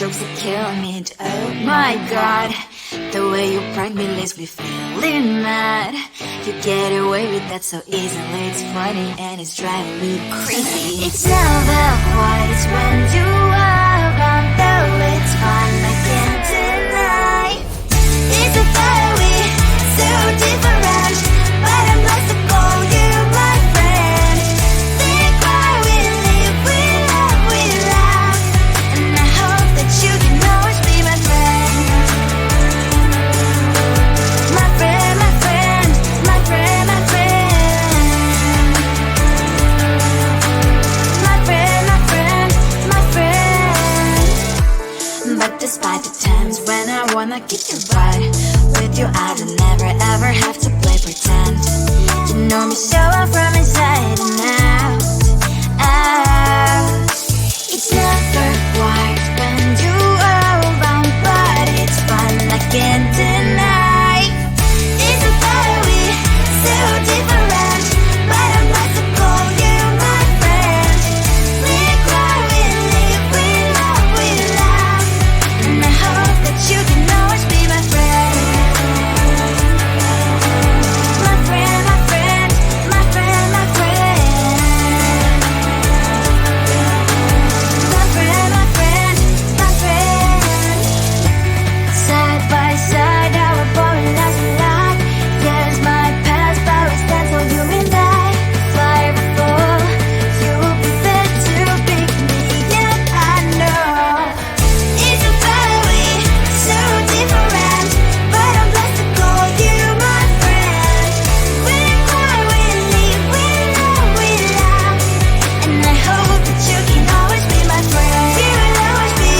jokes that kill me. Oh my god, the way you prank me leaves me feeling mad. You get away with that so easily. It's funny and it's driving me crazy. It's never quite as when you are around, though it's fun, I can't deny. It's a fire we so different, but I'm lost to call you my friend. Think why we live, we laugh, and I hope that you can always be my friend. My friend, my friend, my friend, my friend. My friend, my friend, my friend. But despite the times when I wanna kick your butt, with you I don't never ever have to play pretend. You know me so well from inside and out, out. It's never quite when you are around, but it's fun, I can't deny. It's a fire we so different, but I must call you my friend. We cry, we live, we love, and I hope that you can always be my friend. My friend, my friend, my friend, my friend. My friend, my friend, my friend. Side by side, our boring lives we like. Yes, my past, but we stand so you and I. Fly before you will be there to pick me up, I know. It's a fire we so different, but I'm blessed to call you my friend. We cry, we live, we love, and I hope that you can always be my friend. You will always be,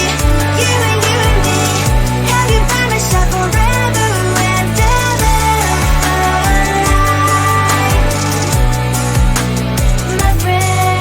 you and me. Have you by my side forever and ever. My friend.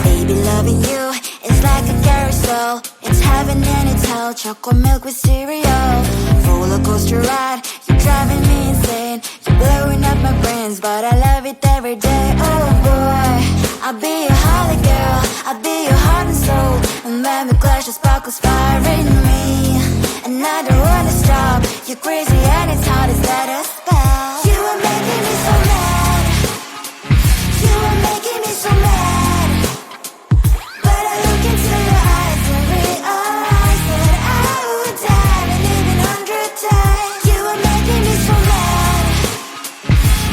Baby, loving you is like a carousel. It's heaven and it's hell. Chocolate milk with cereal. Roller coaster ride. You're driving me insane. You're blowing up my brains, but I love it every day. Oh boy, I'll be your holly girl. I'll be your heart and soul. And when we clash, the sparkles fire in me. And I don't wanna stop. You're crazy and it's hard as that a spell. You are making me so mad. You are making me so mad. But I look into your eyes and realize that I would die and even 100 times. You are making me so mad.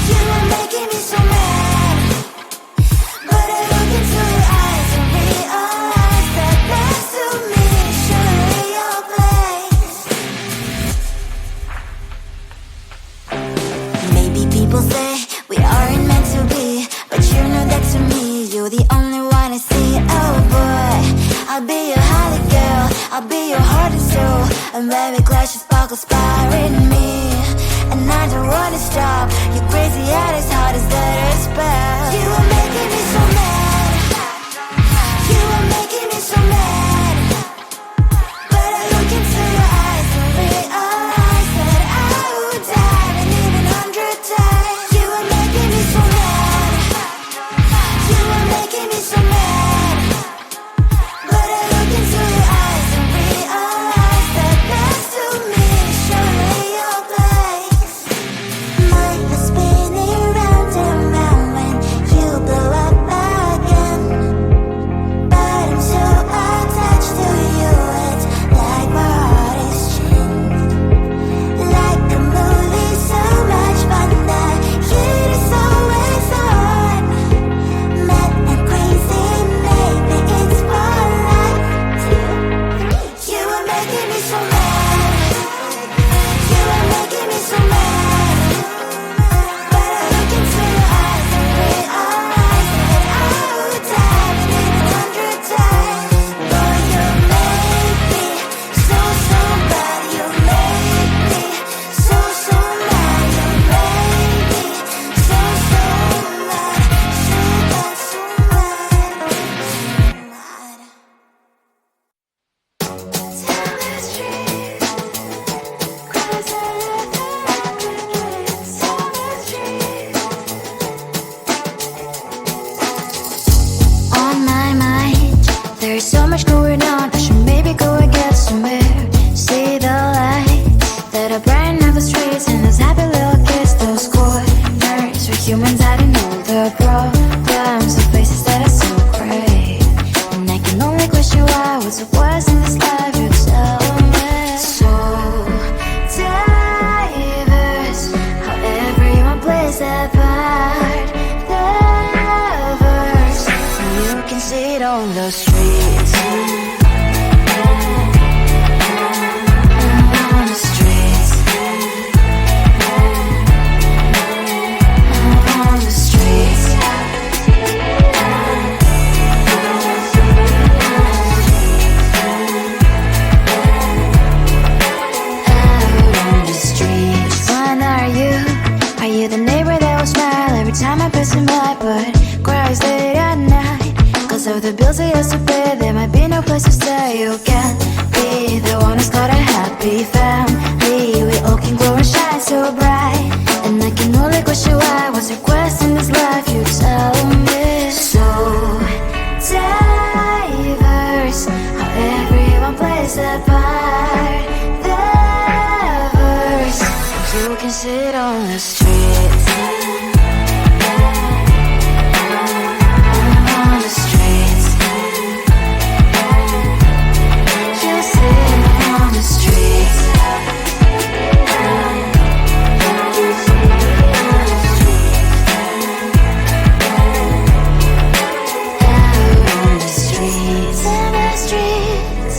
You are making me so mad. But I look into your eyes and realize that next to me is surely your place. Maybe people say we aren't meant to be, but you know that to me, you're the only one I see. Oh boy, I'll be your holly girl. I'll be your heart and soul. And when we clash, the sparkles fire in me. And I don't wanna stop. You're crazy and as hard as that a spell. You are making me so mad. You are making me so mad. But I look into your eyes and realize that I would die and even 100 times. You are making me so mad. You are making me so mad. But I look into your eyes and realize that next to much going on, I should maybe go and get some air. See the lights that are brighten up the streets, and those happy little kids, those corners where humans hiding all the problems, the places that are so great. And I can only question why, what's the worst in this life, you tell me. So diverse, how everyone plays their part. The verse, and you can see it on the streets. On the streets. On the streets. Are you the neighbor that will smile every time I pass him by, but cries late at night? Cause of the bills he has to pay, there might be no place to stay. You can't be the one who's got a happy family. We all can glow and shine so bright, and I can only question why, what's your quest in this life, you tell me. So diverse, how everyone plays their part. The verse, you can sit on the streets. On the streets. You sit on the streets. Out on the streets. On the streets.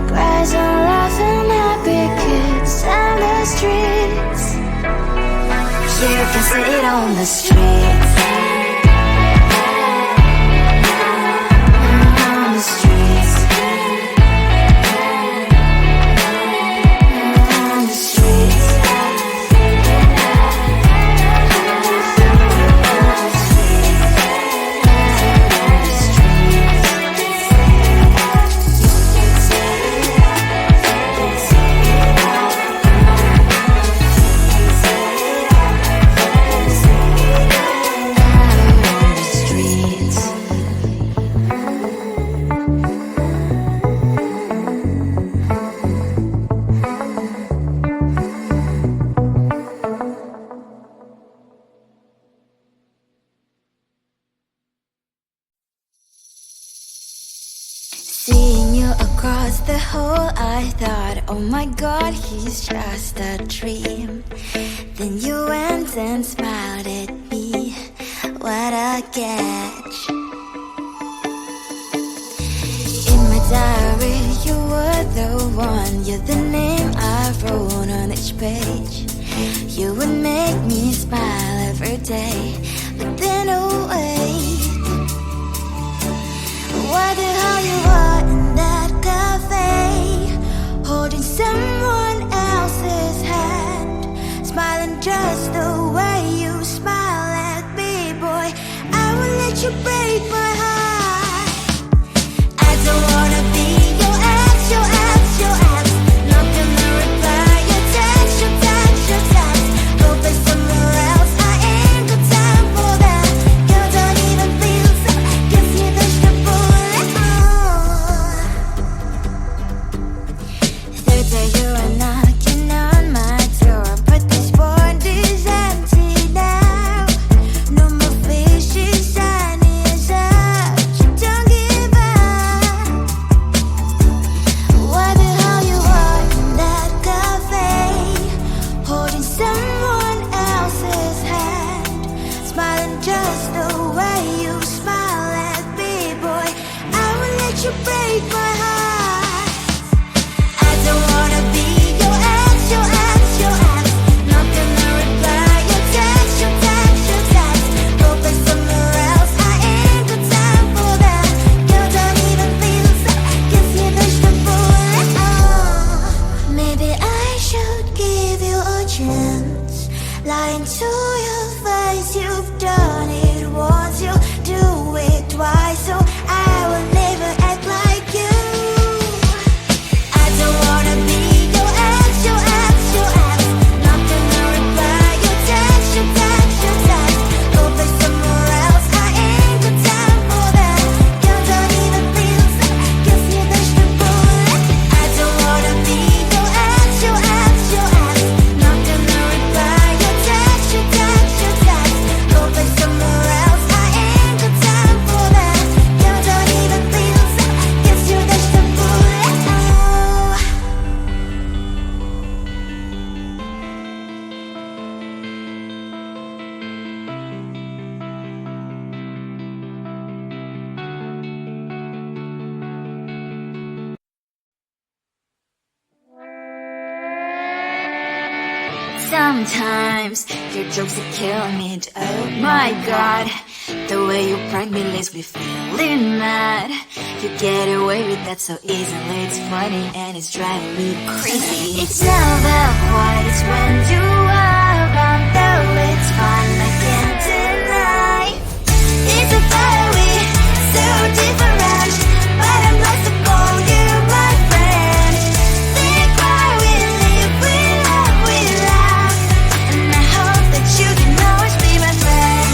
Cries and laughing happy kids. On the streets. You can see it on the streets. On the streets. On the streets. Seeing you across the hall, I thought, oh my god, he's just a dream. Then you went and smiled at me. What a catch. In my diary, you were the one. You're the name I wrote on each page. You would make me smile every day. But then, oh wait, what the hell you are in that cafe, holding someone else's hand, smiling just the way you smile at me, boy. I will let you break my heart. I don't wanna be your ex, your ex, your ex. Not gonna reply your text, your text, your text. Go play somewhere else, I ain't got time for that. You don't even feel so, guess you touched the bullet. Third day you are knocking on my door, but this board is empty now. No more fishes, sun is up. You don't give up. What the hell you are in that cafe, holding someone else's hand, smiling just the way you smile at me, boy. I will let you break my heart. I don't wanna be your ex, your ex, your ex. Not gonna reply your text, your text, your text. Go play somewhere else, I ain't got time for that. You don't even feel so, guess you touched the bullet. Maybe I should give you a chance. Lying to your face, you've done it once, you do it twice, so I will never act like you. I don't wanna be your ex, your ex, your ex. Not gonna reply your text, your text, your text. Go play somewhere else, I ain't got time for that. You don't even feel so, Sometimes your jokes are killing me. Oh my god, the way you prank me leaves me feeling mad. You get away with that so easily. It's funny and it's driving me crazy. It's never quite, it's when you are around, though it's fun, I can't deny. It's a very so different, but I must call you my friend. Think why we live, we love, and I hope that you can always be my friend.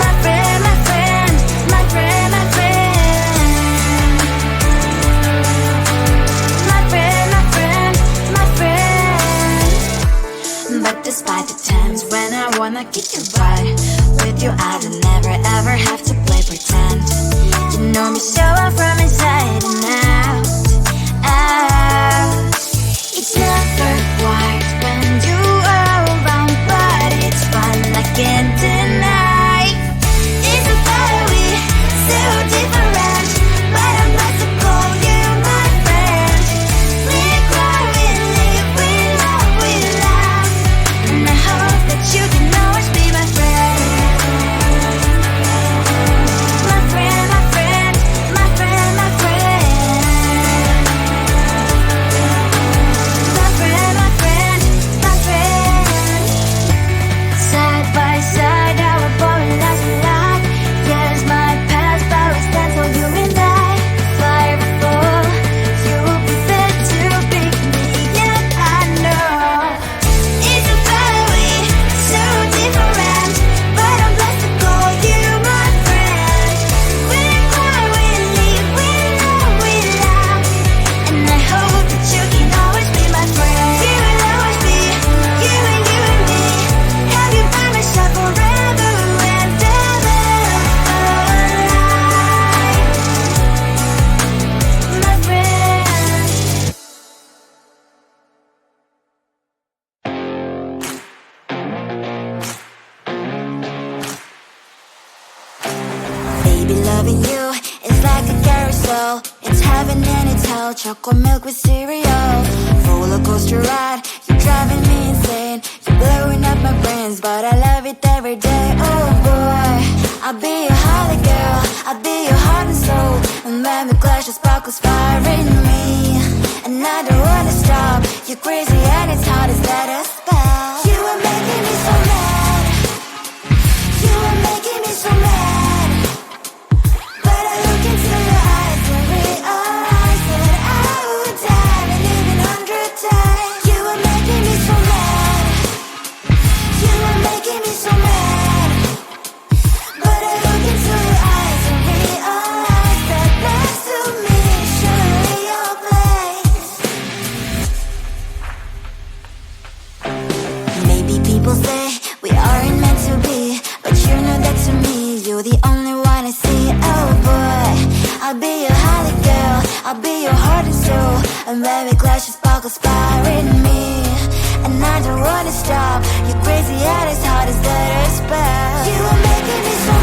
My friend, my friend, my friend, my friend. My friend, my friend, my friend. But despite the times when I wanna kick your butt, with you I don't never ever have to play pretend. You know me so well from inside and out, out. It's never quite when you are around, but it's fun, I can't deny. It's a very so different, but I must call you my friend. We cry, we live, we love, and I hope that you can always be my friend. My friend, my friend, my friend, my friend. My friend, my friend, my friend. Side by side, our body lasts a lot. Years might pass, but we stand for you and I. Fire fall, you will be there to pick me, and I know. It's a very so different, but I'm blessed to call you my friend. We cry, we live, we love, and I hope that you can always be my friend. You will always be, you and me. Have you by my side forever and ever. My friend. Baby, loving you is like a carousel. It's heaven and it's hell. Chocolate milk with cereal. Roller coaster ride. You're driving me insane. You're blowing up my brains, but I love it every day. Oh boy, I'll be your holly girl. I'll be your heart and soul. And when we clash, the sparkles fire in me. And I don't wanna stop. You're crazy and it's hard as let us spell. You are making me so mad. You are making me so mad. But I look into your eyes and realize that I would die and even 100 times. You are making me so mad. You are making me so mad. But I look into your eyes and realize that next to me is surely your place. Maybe people say we aren't meant to be, but you know that to me, you're the only one I see. Oh boy, I'll be your holly girl. I'll be your heart and soul. And when we clash, the sparkles fire in me. And I don't wanna stop. You're crazy and as hard as that spell. You are making me so